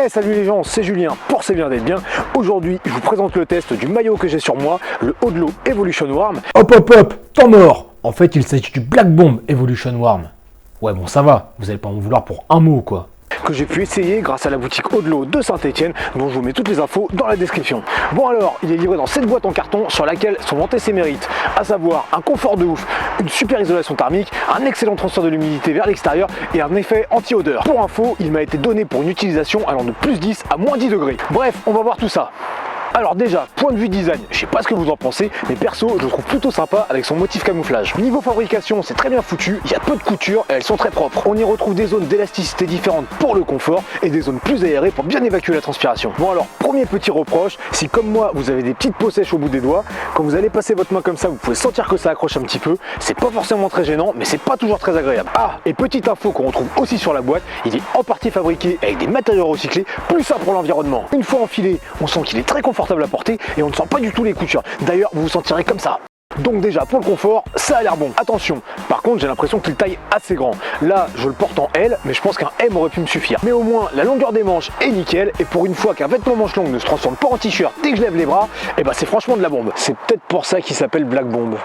Hey, salut les gens, c'est Julien pour C'est bien d'être bien. Aujourd'hui, je vous présente le test du maillot que j'ai sur moi, le Odlo Evolution Warm. Hop, temps mort. En fait, il s'agit du Black Bomb Evolution Warm. Ouais, bon, ça va, vous allez pas m'en vouloir pour un mot, quoi. Que j'ai pu essayer grâce à la boutique Odlo de Saint-Etienne, dont je vous mets toutes les infos dans la description. Bon alors, il est livré dans cette boîte en carton sur laquelle sont vantés ses mérites, à savoir un confort de ouf, une super isolation thermique, un excellent transfert de l'humidité vers l'extérieur et un effet anti-odeur. Pour info, il m'a été donné pour une utilisation allant de plus 10 à moins 10 degrés. Bref, on va voir tout ça. Alors déjà, point de vue design, je sais pas ce que vous en pensez, mais perso, je le trouve plutôt sympa avec son motif camouflage. Niveau fabrication, c'est très bien foutu, il y a peu de couture et elles sont très propres. On y retrouve des zones d'élasticité différentes pour le confort et des zones plus aérées pour bien évacuer la transpiration. Bon alors, premier petit reproche, si comme moi, vous avez des petites peaux sèches au bout des doigts, quand vous allez passer votre main comme ça, vous pouvez sentir que ça accroche un petit peu. C'est pas forcément très gênant, mais c'est pas toujours très agréable. Ah, et petite info qu'on retrouve aussi sur la boîte, il est en partie fabriqué avec des matériaux recyclés, plus ça pour l'environnement. Une fois enfilé, on sent qu'il est très confortable à porter et on ne sent pas du tout les coutures. D'ailleurs, vous vous sentirez comme ça. Donc déjà, pour le confort, ça a l'air bon. Attention, par contre, j'ai l'impression qu'il taille assez grand. Là, je le porte en L, mais je pense qu'un M aurait pu me suffire. Mais au moins, la longueur des manches est nickel, et pour une fois qu'un vêtement manche longue ne se transforme pas en t-shirt dès que je lève les bras, et bah c'est franchement de la bombe. C'est peut-être pour ça qu'il s'appelle Black Bomb.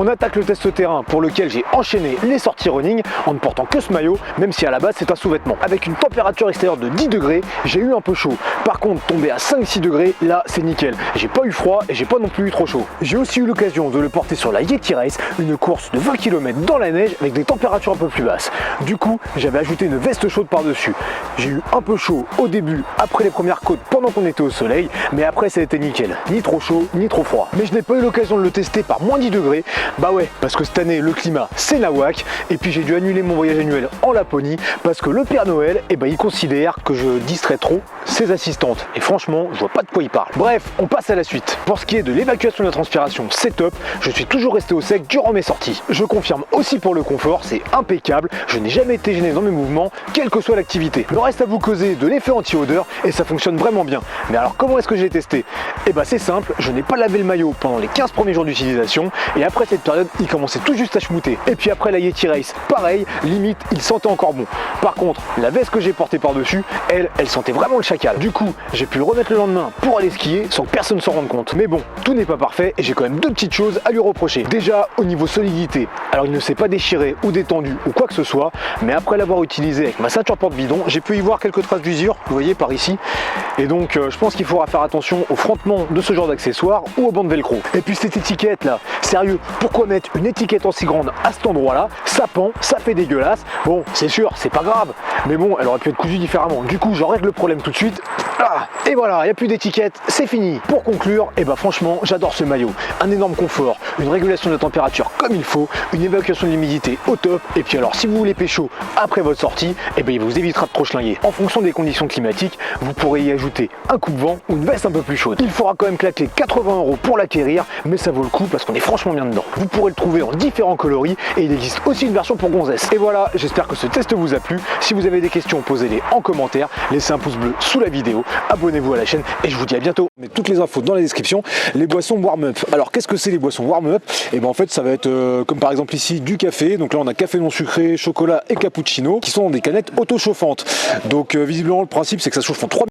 On attaque le test terrain pour lequel j'ai enchaîné les sorties running en ne portant que ce maillot, même si à la base c'est un sous-vêtement. Avec une température extérieure de 10 degrés, j'ai eu un peu chaud. Par contre, tomber à 5-6 degrés, là c'est nickel. J'ai pas eu froid et j'ai pas non plus eu trop chaud. J'ai aussi eu l'occasion de le porter sur la Yeti Race, une course de 20 km dans la neige avec des températures un peu plus basses. Du coup, j'avais ajouté une veste chaude par-dessus. J'ai eu un peu chaud au début, après les premières côtes, pendant qu'on était au soleil, mais après ça a été nickel. Ni trop chaud, ni trop froid. Mais je n'ai pas eu l'occasion de le tester par moins 10 degrés. Bah ouais, parce que cette année le climat c'est nawak et puis j'ai dû annuler mon voyage annuel en Laponie parce que le Père Noël, il considère que je distrais trop ses assistantes. Et franchement, je vois pas de quoi il parle. Bref, on passe à la suite. Pour ce qui est de l'évacuation de la transpiration, c'est top. Je suis toujours resté au sec durant mes sorties. Je confirme aussi pour le confort, c'est impeccable. Je n'ai jamais été gêné dans mes mouvements, quelle que soit l'activité. Il me reste à vous causer de l'effet anti-odeur et ça fonctionne vraiment bien. Mais alors comment est-ce que j'ai testé? C'est simple, je n'ai pas lavé le maillot pendant les 15 premiers jours d'utilisation et après cette période, il commençait tout juste à schmouter. Et puis après la Yeti Race, pareil, limite, il sentait encore bon. Par contre, la veste que j'ai portée par-dessus, elle sentait vraiment le chacal. Du coup, j'ai pu le remettre le lendemain pour aller skier sans que personne s'en rende compte. Mais bon, tout n'est pas parfait et j'ai quand même deux petites choses à lui reprocher. Déjà, au niveau solidité, alors il ne s'est pas déchiré ou détendu ou quoi que ce soit, mais après l'avoir utilisé avec ma ceinture porte-bidon, j'ai pu y voir quelques traces d'usure, vous voyez par ici. Et donc, je pense qu'il faudra faire attention au frottement de ce genre d'accessoires ou au banc de velcro. Et puis cette étiquette là, sérieux, pourquoi mettre une étiquette aussi grande à cet endroit là? Ça pend, ça fait dégueulasse. Bon, c'est sûr, c'est pas grave, mais bon, elle aurait pu être cousue différemment. Du coup, j'en règle le problème tout de suite. Ah, et voilà, il n'y a plus d'étiquette, c'est fini. Pour conclure, franchement, j'adore ce maillot. Un énorme confort, une régulation de la température comme il faut, une évacuation de l'humidité au top. Et puis alors, si vous voulez pécho après votre sortie, il vous évitera de trop schlinguer. En fonction des conditions climatiques, vous pourrez y ajouter un coupe-vent ou une veste un peu plus chaude. Il faudra quand même claquer 80 € pour l'acquérir, mais ça vaut le coup parce qu'on est franchement bien dedans. Vous pourrez le trouver en différents coloris et il existe aussi une version pour gonzesse. Et voilà, j'espère que ce test vous a plu. Si vous avez des questions, posez-les en commentaire, laissez un pouce bleu sous la vidéo, abonnez-vous à la chaîne et je vous dis à bientôt. Mais toutes les infos dans la description, les boissons warm-up. Alors qu'est-ce que c'est les boissons warm-up? En fait ça va être comme par exemple ici du café. Donc là on a café non sucré, chocolat et cappuccino qui sont dans des canettes auto-chauffantes. Donc visiblement le principe c'est que ça chauffe en 3